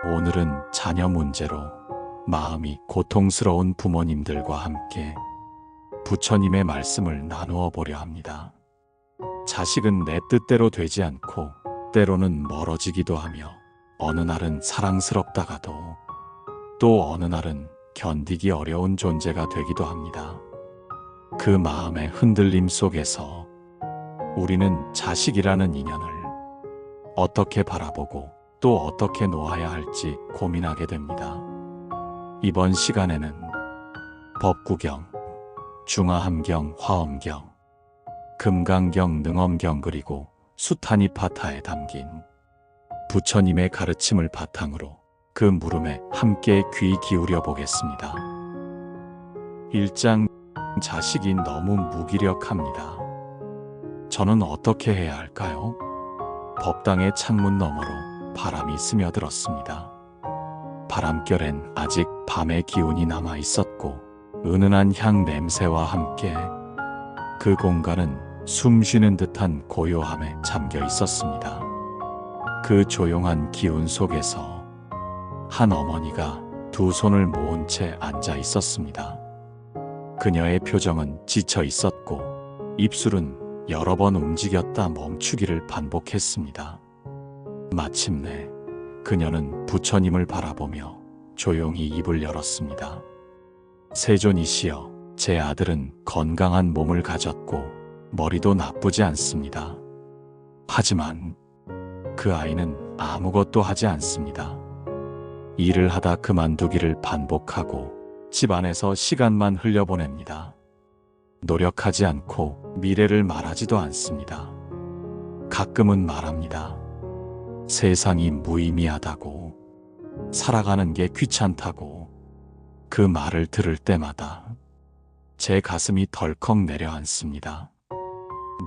오늘은 자녀 문제로 마음이 고통스러운 부모님들과 함께 부처님의 말씀을 나누어 보려 합니다. 자식은 내 뜻대로 되지 않고 때로는 멀어지기도 하며 어느 날은 사랑스럽다가도 또 어느 날은 견디기 어려운 존재가 되기도 합니다. 그 마음의 흔들림 속에서 우리는 자식이라는 인연을 어떻게 바라보고 또 어떻게 놓아야 할지 고민하게 됩니다. 이번 시간에는 법구경, 중화함경, 화엄경, 금강경, 능엄경 그리고 수타니파타에 담긴 부처님의 가르침을 바탕으로 그 물음에 함께 귀 기울여 보겠습니다. 1장 자식이 너무 무기력합니다. 저는 어떻게 해야 할까요? 법당의 창문 너머로 바람이 스며들었습니다. 바람결엔 아직 밤의 기운이 남아 있었고 은은한 향 냄새와 함께 그 공간은 숨 쉬는 듯한 고요함에 잠겨 있었습니다. 그 조용한 기운 속에서 한 어머니가 두 손을 모은 채 앉아 있었습니다. 그녀의 표정은 지쳐 있었고 입술은 여러 번 움직였다 멈추기를 반복했습니다. 마침내 그녀는 부처님을 바라보며 조용히 입을 열었습니다. 세존이시여, 제 아들은 건강한 몸을 가졌고 머리도 나쁘지 않습니다. 하지만 그 아이는 아무것도 하지 않습니다. 일을 하다 그만두기를 반복하고 집안에서 시간만 흘려보냅니다. 노력하지 않고 미래를 말하지도 않습니다. 가끔은 말합니다. 세상이 무의미하다고, 살아가는 게 귀찮다고. 그 말을 들을 때마다 제 가슴이 덜컥 내려앉습니다.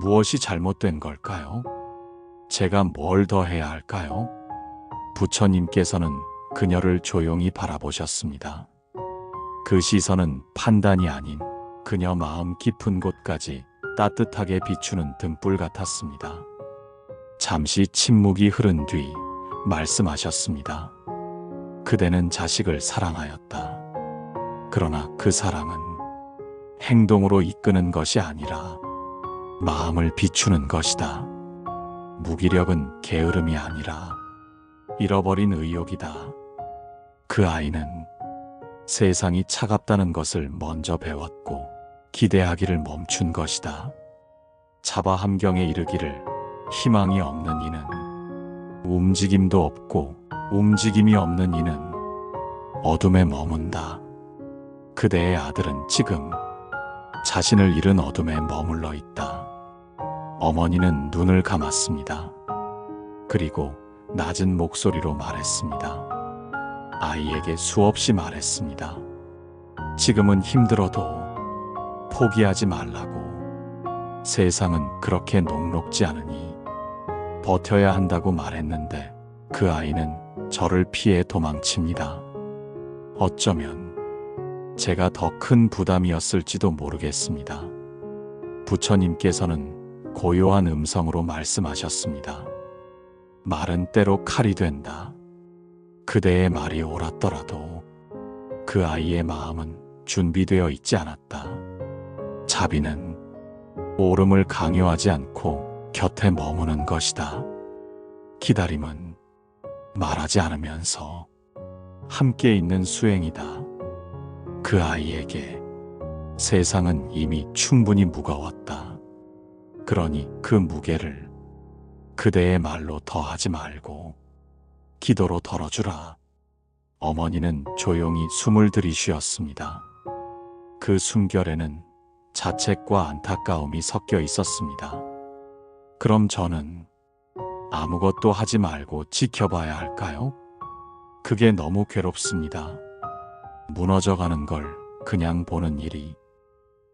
무엇이 잘못된 걸까요? 제가 뭘 더 해야 할까요? 부처님께서는 그녀를 조용히 바라보셨습니다. 그 시선은 판단이 아닌 그녀 마음 깊은 곳까지 따뜻하게 비추는 등불 같았습니다. 잠시 침묵이 흐른 뒤 말씀하셨습니다. 그대는 자식을 사랑하였다. 그러나 그 사랑은 행동으로 이끄는 것이 아니라 마음을 비추는 것이다. 무기력은 게으름이 아니라 잃어버린 의욕이다. 그 아이는 세상이 차갑다는 것을 먼저 배웠고 기대하기를 멈춘 것이다. 자바함경에 이르기를 희망이 없는 이는 움직임도 없고 움직임이 없는 이는 어둠에 머문다. 그대의 아들은 지금 자신을 잃은 어둠에 머물러 있다. 어머니는 눈을 감았습니다. 그리고 낮은 목소리로 말했습니다. 아이에게 수없이 말했습니다. 지금은 힘들어도 포기하지 말라고. 세상은 그렇게 녹록지 않으니 버텨야 한다고 말했는데 그 아이는 저를 피해 도망칩니다. 어쩌면 제가 더 큰 부담이었을지도 모르겠습니다. 부처님께서는 고요한 음성으로 말씀하셨습니다. 말은 때로 칼이 된다. 그대의 말이 옳았더라도 그 아이의 마음은 준비되어 있지 않았다. 자비는 옳음을 강요하지 않고 곁에 머무는 것이다. 기다림은 말하지 않으면서 함께 있는 수행이다. 그 아이에게 세상은 이미 충분히 무거웠다. 그러니 그 무게를 그대의 말로 더하지 말고 기도로 덜어주라. 어머니는 조용히 숨을 들이쉬었습니다. 그 숨결에는 자책과 안타까움이 섞여 있었습니다. 그럼 저는 아무것도 하지 말고 지켜봐야 할까요? 그게 너무 괴롭습니다. 무너져가는 걸 그냥 보는 일이.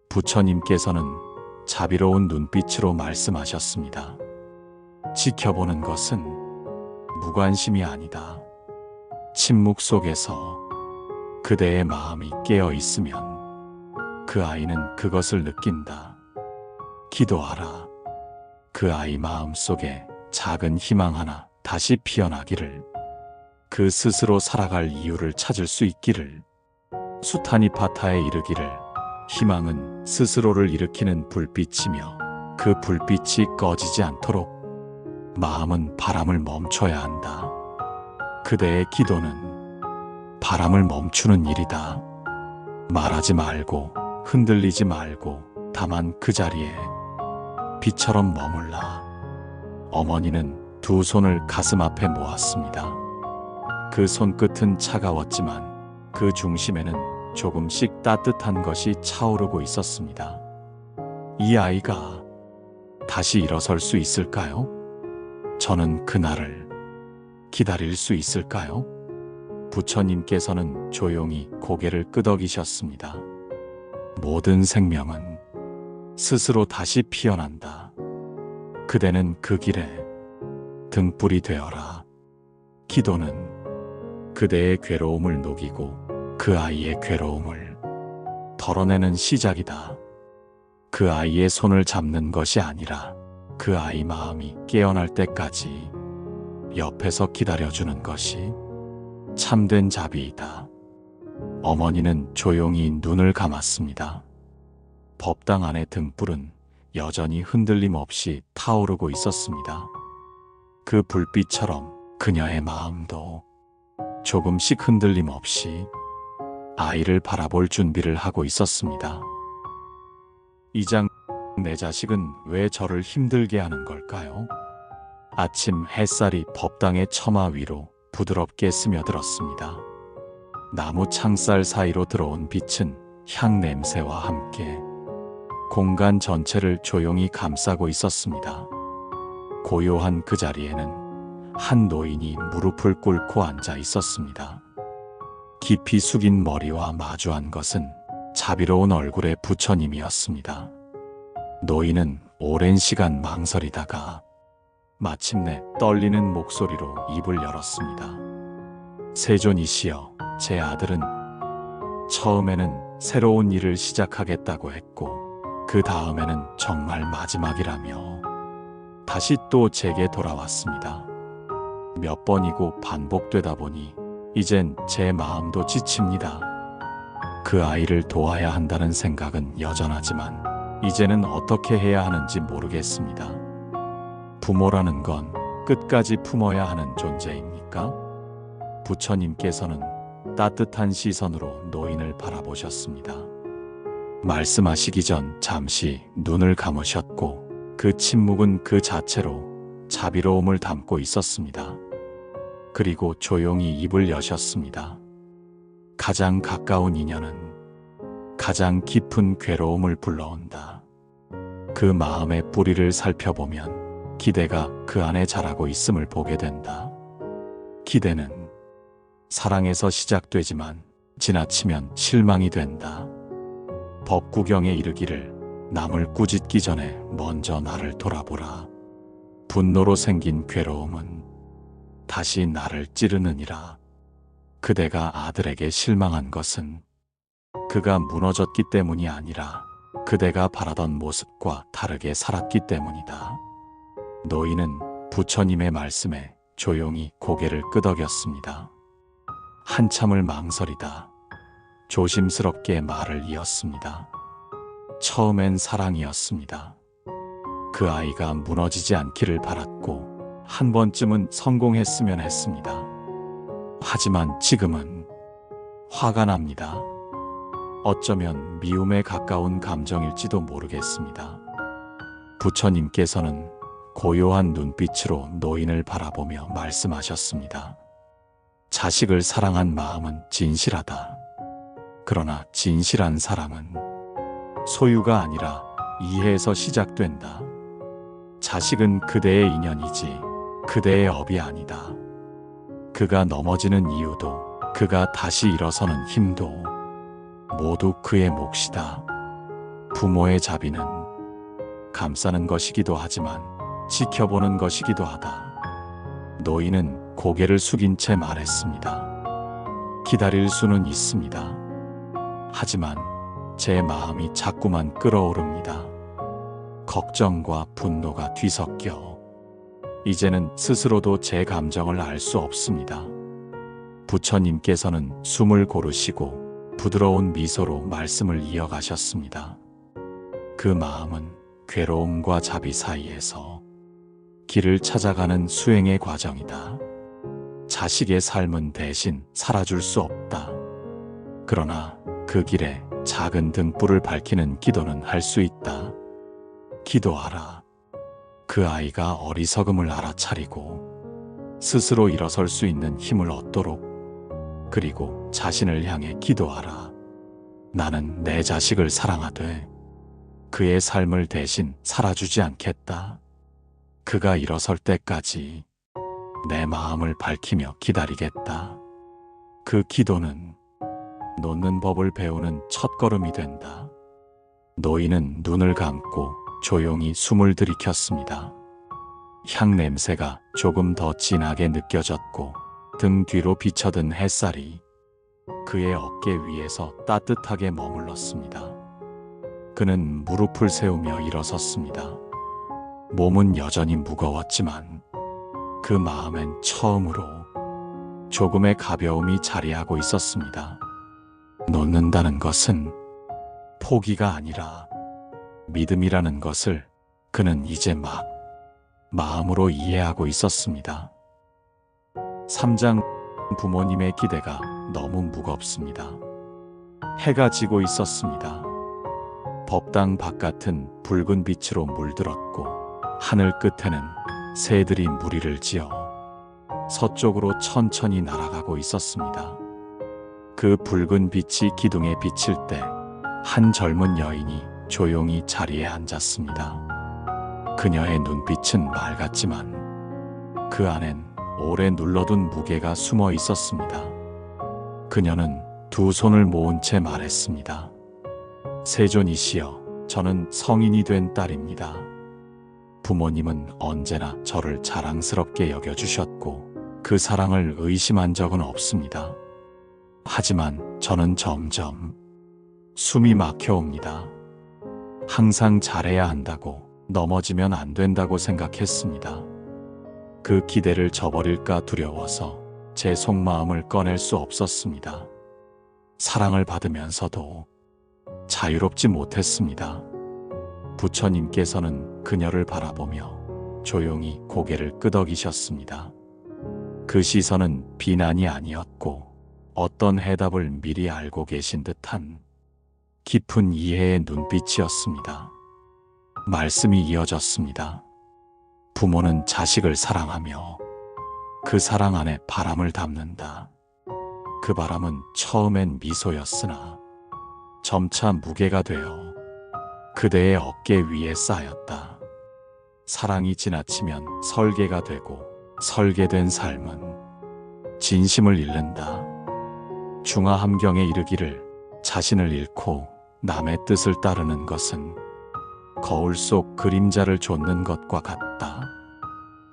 부처님께서는 자비로운 눈빛으로 말씀하셨습니다. 지켜보는 것은 무관심이 아니다. 침묵 속에서 그대의 마음이 깨어 있으면 그 아이는 그것을 느낀다. 기도하라. 그 아이 마음 속에 작은 희망 하나 다시 피어나기를. 그 스스로 살아갈 이유를 찾을 수 있기를. 수타니파타에 이르기를 희망은 스스로를 일으키는 불빛이며 그 불빛이 꺼지지 않도록 마음은 바람을 멈춰야 한다. 그대의 기도는 바람을 멈추는 일이다. 말하지 말고 흔들리지 말고 다만 그 자리에 빛처럼 머물라. 어머니는 두 손을 가슴 앞에 모았습니다. 그 손끝은 차가웠지만 그 중심에는 조금씩 따뜻한 것이 차오르고 있었습니다. 이 아이가 다시 일어설 수 있을까요? 저는 그날을 기다릴 수 있을까요? 부처님께서는 조용히 고개를 끄덕이셨습니다. 모든 생명은 스스로 다시 피어난다. 그대는 그 길에 등불이 되어라. 기도는 그대의 괴로움을 녹이고 그 아이의 괴로움을 덜어내는 시작이다. 그 아이의 손을 잡는 것이 아니라 그 아이 마음이 깨어날 때까지 옆에서 기다려주는 것이 참된 자비이다. 어머니는 조용히 눈을 감았습니다. 법당 안의 등불은 여전히 흔들림 없이 타오르고 있었습니다. 그 불빛처럼 그녀의 마음도 조금씩 흔들림 없이 아이를 바라볼 준비를 하고 있었습니다. 이장, 내 자식은 왜 저를 힘들게 하는 걸까요? 아침 햇살이 법당의 처마 위로 부드럽게 스며들었습니다. 나무 창살 사이로 들어온 빛은 향 냄새와 함께 공간 전체를 조용히 감싸고 있었습니다. 고요한 그 자리에는 한 노인이 무릎을 꿇고 앉아 있었습니다. 깊이 숙인 머리와 마주한 것은 자비로운 얼굴의 부처님이었습니다. 노인은 오랜 시간 망설이다가 마침내 떨리는 목소리로 입을 열었습니다. 세존이시여, 제 아들은 처음에는 새로운 일을 시작하겠다고 했고 그 다음에는 정말 마지막이라며 다시 또 제게 돌아왔습니다. 몇 번이고 반복되다 보니 이젠 제 마음도 지칩니다. 그 아이를 도와야 한다는 생각은 여전하지만 이제는 어떻게 해야 하는지 모르겠습니다. 부모라는 건 끝까지 품어야 하는 존재입니까? 부처님께서는 따뜻한 시선으로 노인을 바라보셨습니다. 말씀하시기 전 잠시 눈을 감으셨고 그 침묵은 그 자체로 자비로움을 담고 있었습니다. 그리고 조용히 입을 여셨습니다. 가장 가까운 인연은 가장 깊은 괴로움을 불러온다. 그 마음의 뿌리를 살펴보면 기대가 그 안에 자라고 있음을 보게 된다. 기대는 사랑에서 시작되지만 지나치면 실망이 된다. 법구경에 이르기를 남을 꾸짖기 전에 먼저 나를 돌아보라. 분노로 생긴 괴로움은 다시 나를 찌르느니라. 그대가 아들에게 실망한 것은 그가 무너졌기 때문이 아니라 그대가 바라던 모습과 다르게 살았기 때문이다. 노인은 부처님의 말씀에 조용히 고개를 끄덕였습니다. 한참을 망설이다 조심스럽게 말을 이었습니다. 처음엔 사랑이었습니다. 그 아이가 무너지지 않기를 바랐고 한 번쯤은 성공했으면 했습니다. 하지만 지금은 화가 납니다. 어쩌면 미움에 가까운 감정일지도 모르겠습니다. 부처님께서는 고요한 눈빛으로 노인을 바라보며 말씀하셨습니다. 자식을 사랑한 마음은 진실하다. 그러나 진실한 사랑은 소유가 아니라 이해에서 시작된다. 자식은 그대의 인연이지 그대의 업이 아니다. 그가 넘어지는 이유도 그가 다시 일어서는 힘도 모두 그의 몫이다. 부모의 자비는 감싸는 것이기도 하지만 지켜보는 것이기도 하다. 노인은 고개를 숙인 채 말했습니다. 기다릴 수는 있습니다. 하지만 제 마음이 자꾸만 끓어오릅니다. 걱정과 분노가 뒤섞여 이제는 스스로도 제 감정을 알 수 없습니다. 부처님께서는 숨을 고르시고 부드러운 미소로 말씀을 이어가셨습니다. 그 마음은 괴로움과 자비 사이에서 길을 찾아가는 수행의 과정이다. 자식의 삶은 대신 살아줄 수 없다. 그러나 그 길에 작은 등불을 밝히는 기도는 할 수 있다. 기도하라. 그 아이가 어리석음을 알아차리고 스스로 일어설 수 있는 힘을 얻도록. 그리고 자신을 향해 기도하라. 나는 내 자식을 사랑하되 그의 삶을 대신 살아주지 않겠다. 그가 일어설 때까지 내 마음을 밝히며 기다리겠다. 그 기도는 놓는 법을 배우는 첫걸음이 된다. 노인은 눈을 감고 조용히 숨을 들이켰습니다. 향 냄새가 조금 더 진하게 느껴졌고 등 뒤로 비쳐든 햇살이 그의 어깨 위에서 따뜻하게 머물렀습니다. 그는 무릎을 세우며 일어섰습니다. 몸은 여전히 무거웠지만 그 마음엔 처음으로 조금의 가벼움이 자리하고 있었습니다. 놓는다는 것은 포기가 아니라 믿음이라는 것을 그는 이제 막 마음으로 이해하고 있었습니다. 3장 부모님의 기대가 너무 무겁습니다. 해가 지고 있었습니다. 법당 바깥은 붉은 빛으로 물들었고 하늘 끝에는 새들이 무리를 지어 서쪽으로 천천히 날아가고 있었습니다. 그 붉은 빛이 기둥에 비칠 때 한 젊은 여인이 조용히 자리에 앉았습니다. 그녀의 눈빛은 맑았지만 그 안엔 오래 눌러둔 무게가 숨어 있었습니다. 그녀는 두 손을 모은 채 말했습니다. 세존이시여, 저는 성인이 된 딸입니다. 부모님은 언제나 저를 자랑스럽게 여겨주셨고 그 사랑을 의심한 적은 없습니다. 하지만 저는 점점 숨이 막혀옵니다. 항상 잘해야 한다고, 넘어지면 안 된다고 생각했습니다. 그 기대를 저버릴까 두려워서 제 속마음을 꺼낼 수 없었습니다. 사랑을 받으면서도 자유롭지 못했습니다. 부처님께서는 그녀를 바라보며 조용히 고개를 끄덕이셨습니다. 그 시선은 비난이 아니었고 어떤 해답을 미리 알고 계신 듯한 깊은 이해의 눈빛이었습니다. 말씀이 이어졌습니다. 부모는 자식을 사랑하며 그 사랑 안에 바람을 담는다. 그 바람은 처음엔 미소였으나 점차 무게가 되어 그대의 어깨 위에 쌓였다. 사랑이 지나치면 설계가 되고 설계된 삶은 진심을 잃는다. 중화함경에 이르기를 자신을 잃고 남의 뜻을 따르는 것은 거울 속 그림자를 좇는 것과 같다.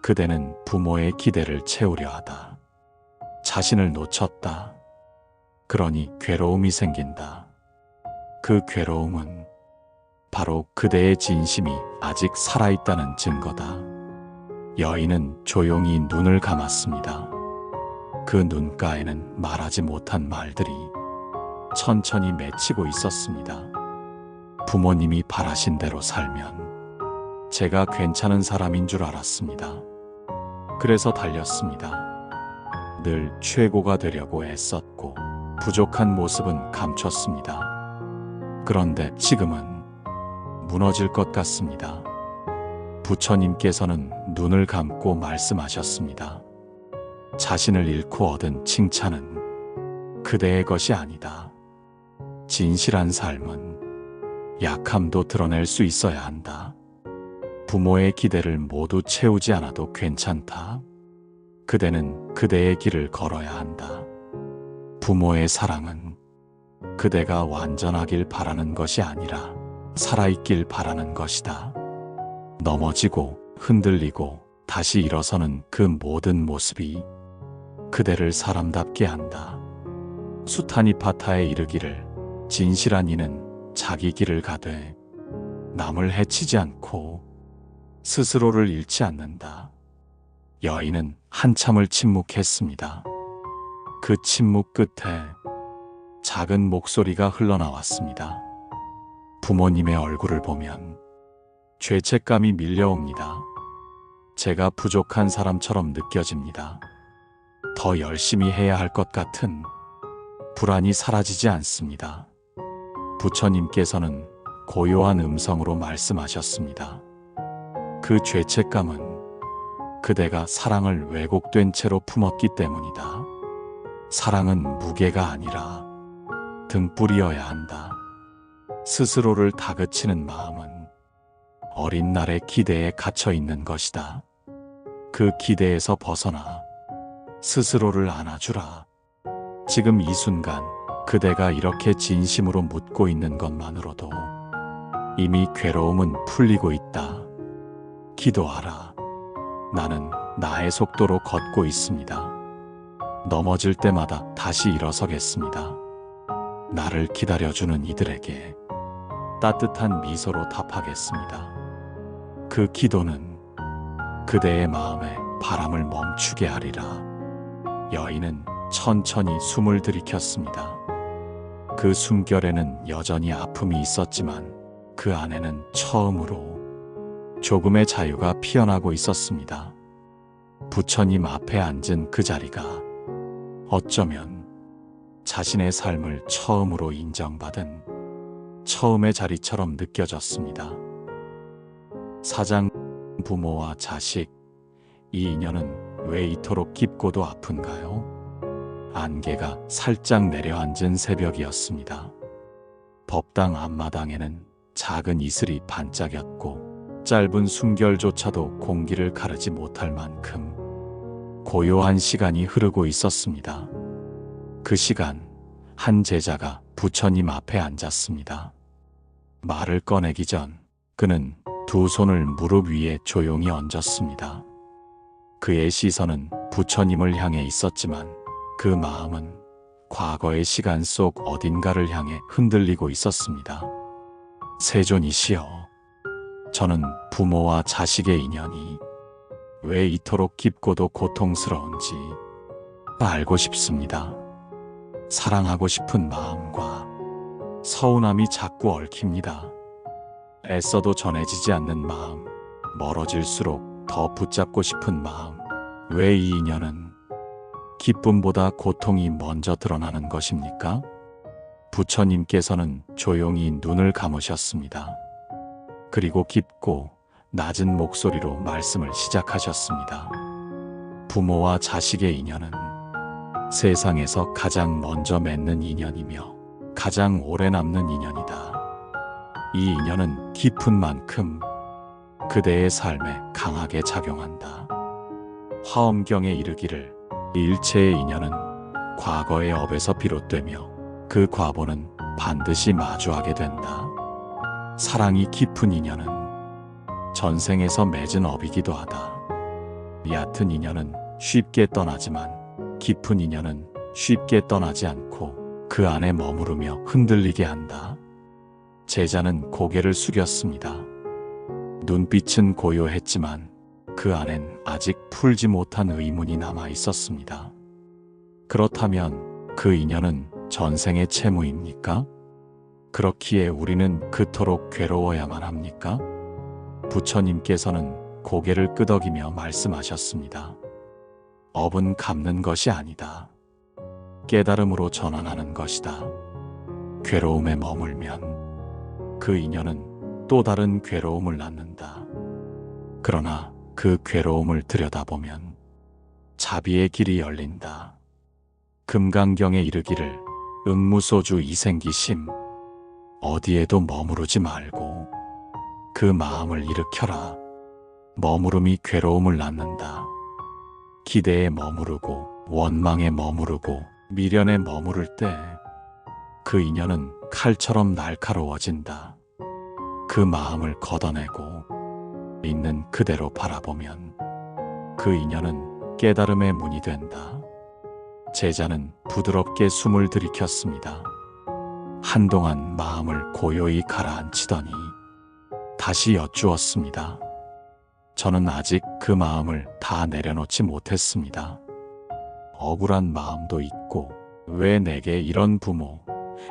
그대는 부모의 기대를 채우려 하다. 자신을 놓쳤다. 그러니 괴로움이 생긴다. 그 괴로움은 바로 그대의 진심이 아직 살아있다는 증거다. 여인은 조용히 눈을 감았습니다. 그 눈가에는 말하지 못한 말들이 천천히 맺히고 있었습니다. 부모님이 바라신 대로 살면 제가 괜찮은 사람인 줄 알았습니다. 그래서 달렸습니다. 늘 최고가 되려고 애썼고 부족한 모습은 감췄습니다. 그런데 지금은 무너질 것 같습니다. 부처님께서는 눈을 감고 말씀하셨습니다. 자신을 잃고 얻은 칭찬은 그대의 것이 아니다. 진실한 삶은 약함도 드러낼 수 있어야 한다. 부모의 기대를 모두 채우지 않아도 괜찮다. 그대는 그대의 길을 걸어야 한다. 부모의 사랑은 그대가 완전하길 바라는 것이 아니라 살아있길 바라는 것이다. 넘어지고 흔들리고 다시 일어서는 그 모든 모습이 그대를 사람답게 한다. 수타니파타에 이르기를 진실한 이는 자기 길을 가되 남을 해치지 않고 스스로를 잃지 않는다. 여인은 한참을 침묵했습니다. 그 침묵 끝에 작은 목소리가 흘러나왔습니다. 부모님의 얼굴을 보면 죄책감이 밀려옵니다. 제가 부족한 사람처럼 느껴집니다. 더 열심히 해야 할 것 같은 불안이 사라지지 않습니다. 부처님께서는 고요한 음성으로 말씀하셨습니다. 그 죄책감은 그대가 사랑을 왜곡된 채로 품었기 때문이다. 사랑은 무게가 아니라 등불이어야 한다. 스스로를 다그치는 마음은 어린 날의 기대에 갇혀 있는 것이다. 그 기대에서 벗어나 스스로를 안아주라. 지금 이 순간 그대가 이렇게 진심으로 묻고 있는 것만으로도 이미 괴로움은 풀리고 있다. 기도하라. 나는 나의 속도로 걷고 있습니다. 넘어질 때마다 다시 일어서겠습니다. 나를 기다려주는 이들에게 따뜻한 미소로 답하겠습니다. 그 기도는 그대의 마음에 바람을 멈추게 하리라. 여인은 천천히 숨을 들이켰습니다. 그 숨결에는 여전히 아픔이 있었지만 그 안에는 처음으로 조금의 자유가 피어나고 있었습니다. 부처님 앞에 앉은 그 자리가 어쩌면 자신의 삶을 처음으로 인정받은 처음의 자리처럼 느껴졌습니다. 사장 부모와 자식, 이 인연은 왜 이토록 깊고도 아픈가요? 안개가 살짝 내려앉은 새벽이었습니다. 법당 앞마당에는 작은 이슬이 반짝였고 짧은 숨결조차도 공기를 가르지 못할 만큼 고요한 시간이 흐르고 있었습니다. 그 시간, 한 제자가 부처님 앞에 앉았습니다. 말을 꺼내기 전 그는 두 손을 무릎 위에 조용히 얹었습니다. 그의 시선은 부처님을 향해 있었지만 그 마음은 과거의 시간 속 어딘가를 향해 흔들리고 있었습니다. 세존이시여, 저는 부모와 자식의 인연이 왜 이토록 깊고도 고통스러운지 알고 싶습니다. 사랑하고 싶은 마음과 서운함이 자꾸 얽힙니다. 애써도 전해지지 않는 마음, 멀어질수록 더 붙잡고 싶은 마음. 왜 이 인연은 기쁨보다 고통이 먼저 드러나는 것입니까? 부처님께서는 조용히 눈을 감으셨습니다. 그리고 깊고 낮은 목소리로 말씀을 시작하셨습니다. 부모와 자식의 인연은 세상에서 가장 먼저 맺는 인연이며 가장 오래 남는 인연이다. 이 인연은 깊은 만큼 그대의 삶에 강하게 작용한다. 화엄경에 이르기를 일체의 인연은 과거의 업에서 비롯되며 그 과보는 반드시 마주하게 된다. 사랑이 깊은 인연은 전생에서 맺은 업이기도 하다. 얕은 인연은 쉽게 떠나지만 깊은 인연은 쉽게 떠나지 않고 그 안에 머무르며 흔들리게 한다. 제자는 고개를 숙였습니다. 눈빛은 고요했지만 그 안엔 아직 풀지 못한 의문이 남아 있었습니다. 그렇다면 그 인연은 전생의 채무입니까? 그렇기에 우리는 그토록 괴로워야만 합니까? 부처님께서는 고개를 끄덕이며 말씀하셨습니다. 업은 갚는 것이 아니다. 깨달음으로 전환하는 것이다. 괴로움에 머물면 그 인연은 또 다른 괴로움을 낳는다. 그러나 그 괴로움을 들여다보면 자비의 길이 열린다. 금강경에 이르기를 응무소주 이생기심, 어디에도 머무르지 말고 그 마음을 일으켜라. 머무름이 괴로움을 낳는다. 기대에 머무르고 원망에 머무르고 미련에 머무를 때 그 인연은 칼처럼 날카로워진다. 그 마음을 걷어내고 있는 그대로 바라보면 그 인연은 깨달음의 문이 된다. 제자는 부드럽게 숨을 들이켰습니다. 한동안 마음을 고요히 가라앉히더니 다시 여쭈었습니다. 저는 아직 그 마음을 다 내려놓지 못했습니다. 억울한 마음도 있고, 왜 내게 이런 부모,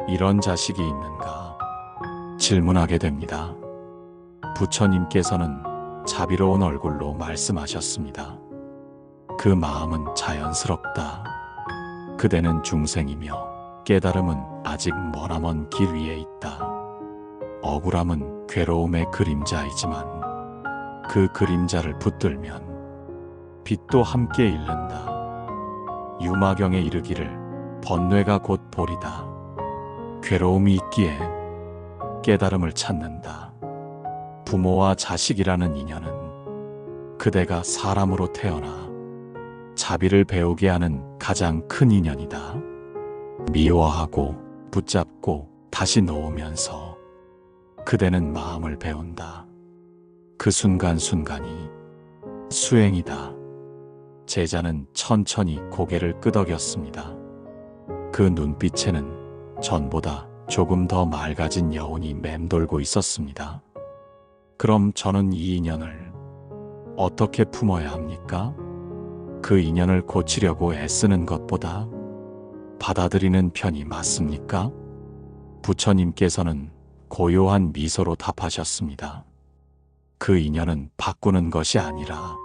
이런 자식이 있는가 질문하게 됩니다. 부처님께서는 자비로운 얼굴로 말씀하셨습니다. 그 마음은 자연스럽다. 그대는 중생이며 깨달음은 아직 머나먼 길 위에 있다. 억울함은 괴로움의 그림자이지만 그 그림자를 붙들면 빛도 함께 잃는다. 유마경에 이르기를 번뇌가 곧 볼이다. 괴로움이 있기에 깨달음을 찾는다. 부모와 자식이라는 인연은 그대가 사람으로 태어나 자비를 배우게 하는 가장 큰 인연이다. 미워하고 붙잡고 다시 놓으면서 그대는 마음을 배운다. 그 순간순간이 수행이다. 제자는 천천히 고개를 끄덕였습니다. 그 눈빛에는 전보다 조금 더 맑아진 여운이 맴돌고 있었습니다. 그럼 저는 이 인연을 어떻게 품어야 합니까? 그 인연을 고치려고 애쓰는 것보다 받아들이는 편이 맞습니까? 부처님께서는 고요한 미소로 답하셨습니다. 그 인연은 바꾸는 것이 아니라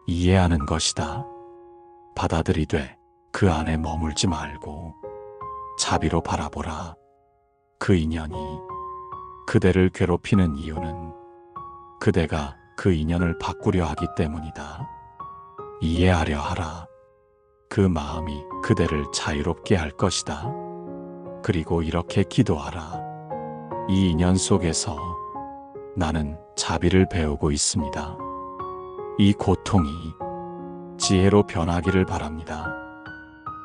이해하는 것이다. 받아들이되 그 안에 머물지 말고 자비로 바라보라. 그 인연이 그대를 괴롭히는 이유는 그대가 그 인연을 바꾸려 하기 때문이다. 이해하려 하라. 그 마음이 그대를 자유롭게 할 것이다. 그리고 이렇게 기도하라. 이 인연 속에서 나는 자비를 배우고 있습니다. 이 고통이 지혜로 변하기를 바랍니다.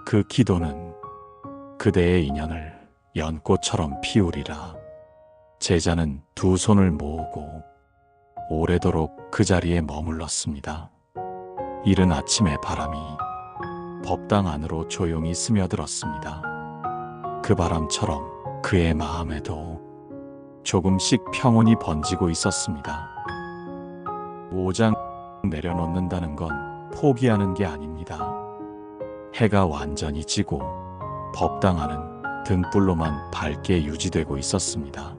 그 기도는 그대의 인연을 연꽃처럼 피우리라. 제자는 두 손을 모으고 오래도록 그 자리에 머물렀습니다. 이른 아침의 바람이 법당 안으로 조용히 스며들었습니다. 그 바람처럼 그의 마음에도 조금씩 평온이 번지고 있었습니다. 5장 내려놓는다는 건 포기하는 게 아닙니다. 해가 완전히 지고 법당 안은 등불로만 밝게 유지되고 있었습니다.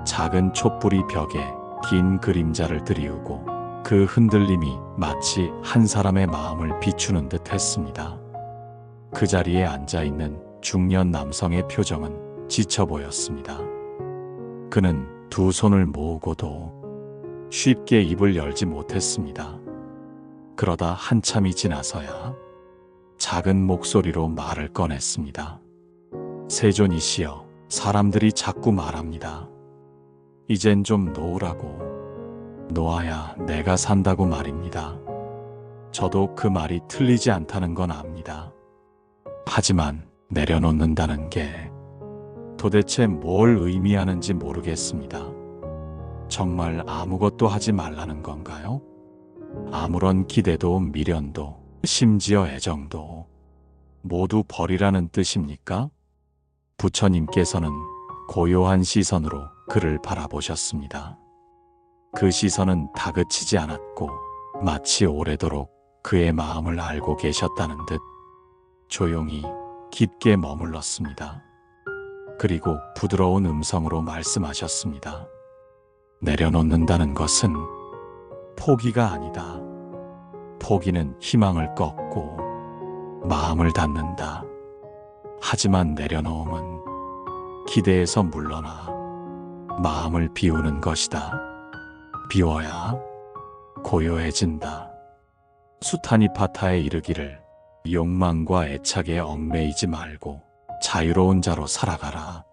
작은 촛불이 벽에 긴 그림자를 드리우고 그 흔들림이 마치 한 사람의 마음을 비추는 듯 했습니다. 그 자리에 앉아있는 중년 남성의 표정은 지쳐 보였습니다. 그는 두 손을 모으고도 쉽게 입을 열지 못했습니다. 그러다 한참이 지나서야 작은 목소리로 말을 꺼냈습니다. 세존이시여, 사람들이 자꾸 말합니다. 이젠 좀 놓으라고. 놓아야 내가 산다고 말입니다. 저도 그 말이 틀리지 않다는 건 압니다. 하지만 내려놓는다는 게 도대체 뭘 의미하는지 모르겠습니다. 정말 아무것도 하지 말라는 건가요? 아무런 기대도 미련도 심지어 애정도 모두 버리라는 뜻입니까? 부처님께서는 고요한 시선으로 그를 바라보셨습니다. 그 시선은 다그치지 않았고 마치 오래도록 그의 마음을 알고 계셨다는 듯 조용히 깊게 머물렀습니다. 그리고 부드러운 음성으로 말씀하셨습니다. 내려놓는다는 것은 포기가 아니다. 포기는 희망을 꺾고 마음을 닫는다. 하지만 내려놓음은 기대에서 물러나 마음을 비우는 것이다. 비워야 고요해진다. 수타니파타에 이르기를 욕망과 애착에 얽매이지 말고 자유로운 자로 살아가라.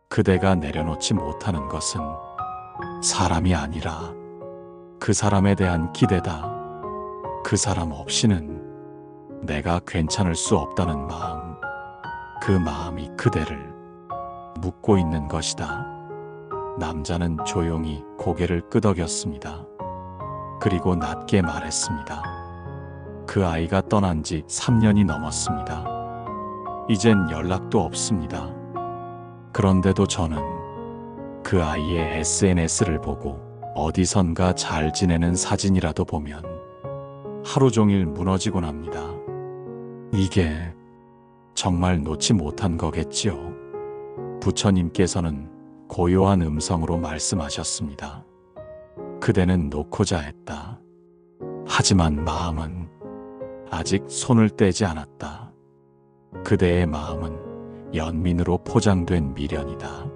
그대가 내려놓지 못하는 것은 사람이 아니라 그 사람에 대한 기대다. 그 사람 없이는 내가 괜찮을 수 없다는 마음, 그 마음이 그대를 묶고 있는 것이다. 남자는 조용히 고개를 끄덕였습니다. 그리고 낮게 말했습니다. 그 아이가 떠난 지 3년이 넘었습니다. 이젠 연락도 없습니다. 그런데도 저는 그 아이의 SNS를 보고 어디선가 잘 지내는 사진이라도 보면 하루 종일 무너지곤 합니다. 이게 정말 놓지 못한 거겠지요. 부처님께서는 고요한 음성으로 말씀하셨습니다. 그대는 놓고자 했다. 하지만 마음은 아직 손을 떼지 않았다. 그대의 마음은 연민으로 포장된 미련이다.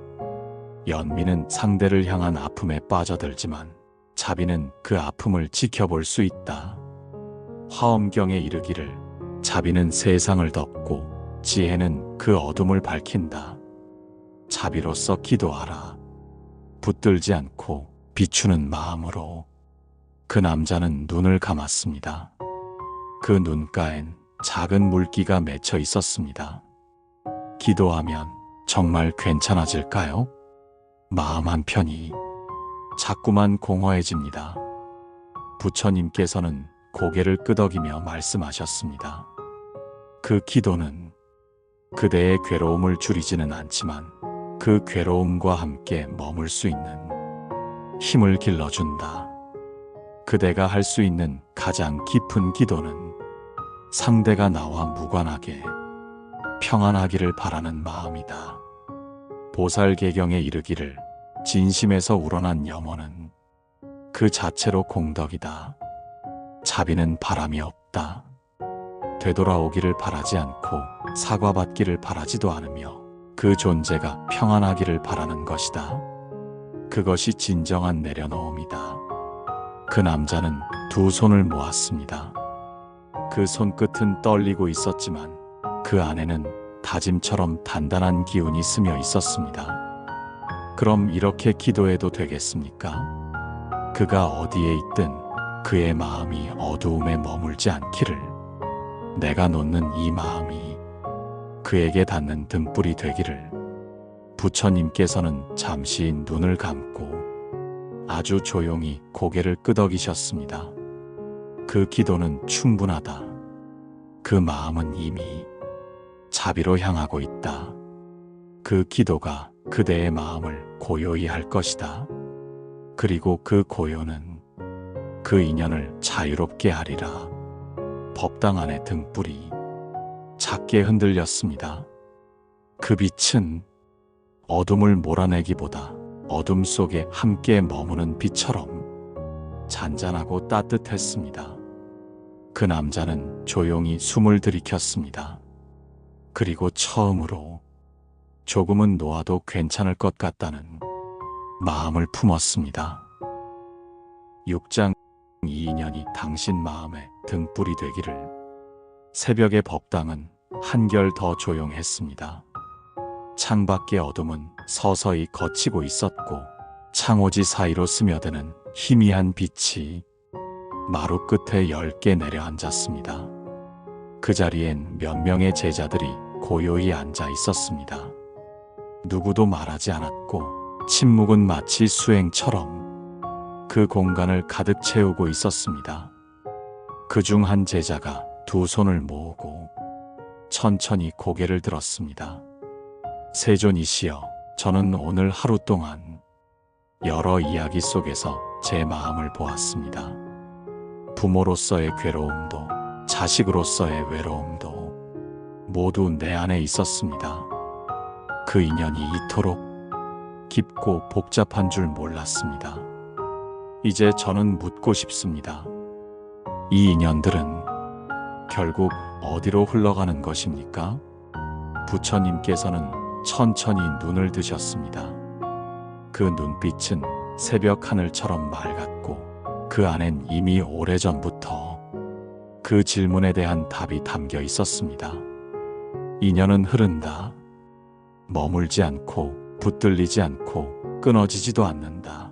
연민은 상대를 향한 아픔에 빠져들지만 자비는 그 아픔을 지켜볼 수 있다. 화엄경에 이르기를 자비는 세상을 덮고 지혜는 그 어둠을 밝힌다. 자비로서 기도하라. 붙들지 않고 비추는 마음으로. 그 남자는 눈을 감았습니다. 그 눈가엔 작은 물기가 맺혀 있었습니다. 기도하면 정말 괜찮아질까요? 마음 한편이 자꾸만 공허해집니다. 부처님께서는 고개를 끄덕이며 말씀하셨습니다. 그 기도는 그대의 괴로움을 줄이지는 않지만 그 괴로움과 함께 머물 수 있는 힘을 길러준다. 그대가 할 수 있는 가장 깊은 기도는 상대가 나와 무관하게 평안하기를 바라는 마음이다. 보살계경에 이르기를 진심에서 우러난 염원은 그 자체로 공덕이다. 자비는 바람이 없다. 되돌아오기를 바라지 않고 사과받기를 바라지도 않으며 그 존재가 평안하기를 바라는 것이다. 그것이 진정한 내려놓음이다. 그 남자는 두 손을 모았습니다. 그 손끝은 떨리고 있었지만 그 안에는 다짐처럼 단단한 기운이 스며 있었습니다. 그럼 이렇게 기도해도 되겠습니까? 그가 어디에 있든 그의 마음이 어두움에 머물지 않기를. 내가 놓는 이 마음이 그에게 닿는 등불이 되기를. 부처님께서는 잠시 눈을 감고 아주 조용히 고개를 끄덕이셨습니다. 그 기도는 충분하다. 그 마음은 이미 자비로 향하고 있다. 그 기도가 그대의 마음을 고요히 할 것이다. 그리고 그 고요는 그 인연을 자유롭게 하리라. 법당 안의 등불이 작게 흔들렸습니다. 그 빛은 어둠을 몰아내기보다 어둠 속에 함께 머무는 빛처럼 잔잔하고 따뜻했습니다. 그 남자는 조용히 숨을 들이켰습니다. 그리고 처음으로 조금은 놓아도 괜찮을 것 같다는 마음을 품었습니다. 6장 이 인연이 당신 마음의 등불이 되기를. 새벽의 법당은 한결 더 조용했습니다. 창밖의 어둠은 서서히 걷히고 있었고 창호지 사이로 스며드는 희미한 빛이 마루 끝에 10개 내려앉았습니다. 그 자리엔 몇 명의 제자들이 고요히 앉아 있었습니다. 누구도 말하지 않았고 침묵은 마치 수행처럼 그 공간을 가득 채우고 있었습니다. 그중 한 제자가 두 손을 모으고 천천히 고개를 들었습니다. 세존이시여, 저는 오늘 하루 동안 여러 이야기 속에서 제 마음을 보았습니다. 부모로서의 괴로움도 자식으로서의 외로움도 모두 내 안에 있었습니다. 그 인연이 이토록 깊고 복잡한 줄 몰랐습니다. 이제 저는 묻고 싶습니다. 이 인연들은 결국 어디로 흘러가는 것입니까? 부처님께서는 천천히 눈을 드셨습니다. 그 눈빛은 새벽 하늘처럼 맑았고 그 안엔 이미 오래전부터 그 질문에 대한 답이 담겨 있었습니다. 인연은 흐른다. 머물지 않고 붙들리지 않고 끊어지지도 않는다.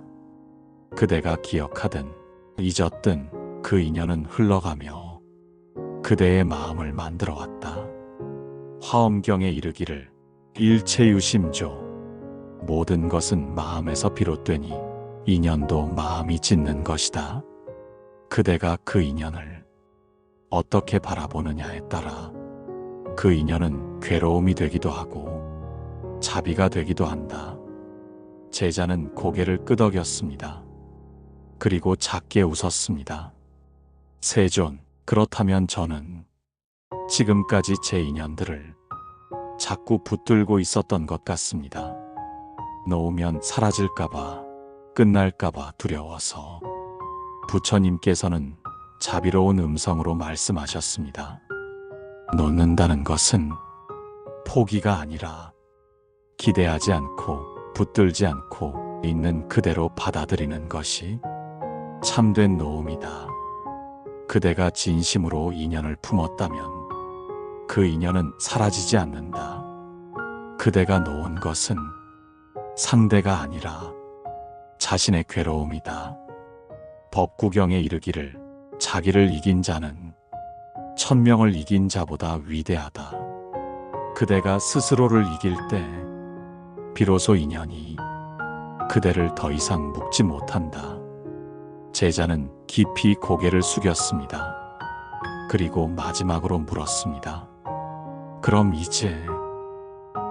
그대가 기억하든 잊었든 그 인연은 흘러가며 그대의 마음을 만들어 왔다. 화엄경에 이르기를 일체유심조. 모든 것은 마음에서 비롯되니 인연도 마음이 짓는 것이다. 그대가 그 인연을 어떻게 바라보느냐에 따라 그 인연은 괴로움이 되기도 하고 자비가 되기도 한다. 제자는 고개를 끄덕였습니다. 그리고 작게 웃었습니다. 세존, 그렇다면 저는 지금까지 제 인연들을 자꾸 붙들고 있었던 것 같습니다. 놓으면 사라질까봐, 끝날까봐 두려워서 부처님께서는 자비로운 음성으로 말씀하셨습니다. 놓는다는 것은 포기가 아니라 기대하지 않고 붙들지 않고 있는 그대로 받아들이는 것이 참된 놓음이다. 그대가 진심으로 인연을 품었다면 그 인연은 사라지지 않는다. 그대가 놓은 것은 상대가 아니라 자신의 괴로움이다. 법구경에 이르기를 자기를 이긴 자는 1000명을 이긴 자보다 위대하다. 그대가 스스로를 이길 때 비로소 인연이 그대를 더 이상 묶지 못한다. 제자는 깊이 고개를 숙였습니다. 그리고 마지막으로 물었습니다. 그럼 이제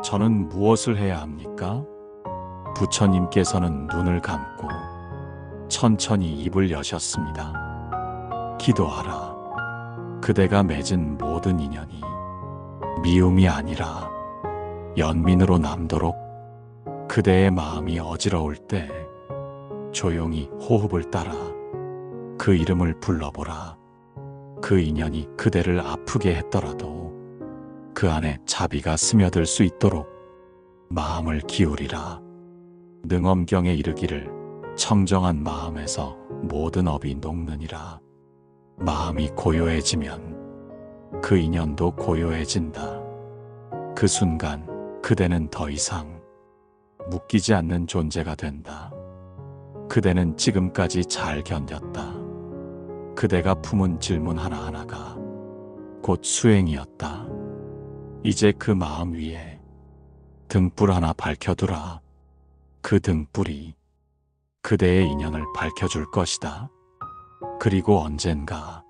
저는 무엇을 해야 합니까? 부처님께서는 눈을 감고 천천히 입을 여셨습니다. 기도하라. 그대가 맺은 모든 인연이 미움이 아니라 연민으로 남도록 그대의 마음이 어지러울 때 조용히 호흡을 따라 그 이름을 불러보라. 그 인연이 그대를 아프게 했더라도 그 안에 자비가 스며들 수 있도록 마음을 기울이라. 능엄경에 이르기를 청정한 마음에서 모든 업이 녹느니라. 마음이 고요해지면 그 인연도 고요해진다. 그 순간 그대는 더 이상 묶이지 않는 존재가 된다. 그대는 지금까지 잘 견뎠다. 그대가 품은 질문 하나하나가 곧 수행이었다. 이제 그 마음 위에 등불 하나 밝혀두라. 그 등불이 그대의 인연을 밝혀줄 것이다. 그리고 언젠가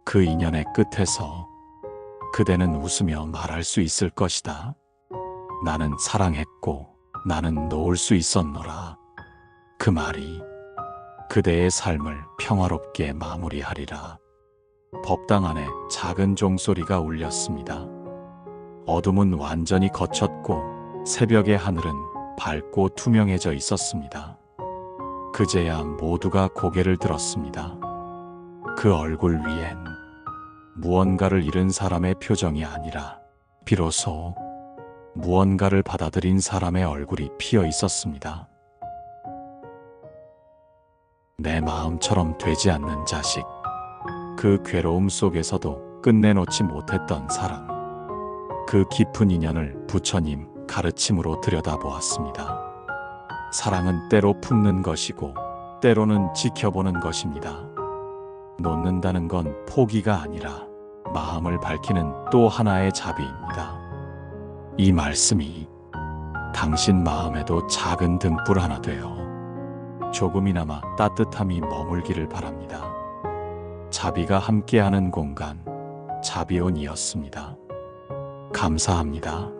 그 인연의 끝에서 그대는 웃으며 말할 수 있을 것이다. 나는 사랑했고 나는 놓을 수 있었노라. 그 말이 그대의 삶을 평화롭게 마무리하리라. 법당 안에 작은 종소리가 울렸습니다. 어둠은 완전히 거쳤고 새벽의 하늘은 밝고 투명해져 있었습니다. 그제야 모두가 고개를 들었습니다. 그 얼굴 위엔 무언가를 잃은 사람의 표정이 아니라 비로소 무언가를 받아들인 사람의 얼굴이 피어 있었습니다. 내 마음처럼 되지 않는 자식, 그 괴로움 속에서도 끝내놓지 못했던 사랑, 그 깊은 인연을 부처님 가르침으로 들여다보았습니다. 사랑은 때로 품는 것이고 때로는 지켜보는 것입니다. 놓는다는 건 포기가 아니라 마음을 밝히는 또 하나의 자비입니다. 이 말씀이 당신 마음에도 작은 등불 하나 되어 조금이나마 따뜻함이 머물기를 바랍니다. 자비가 함께하는 공간, 자비온이었습니다. 감사합니다.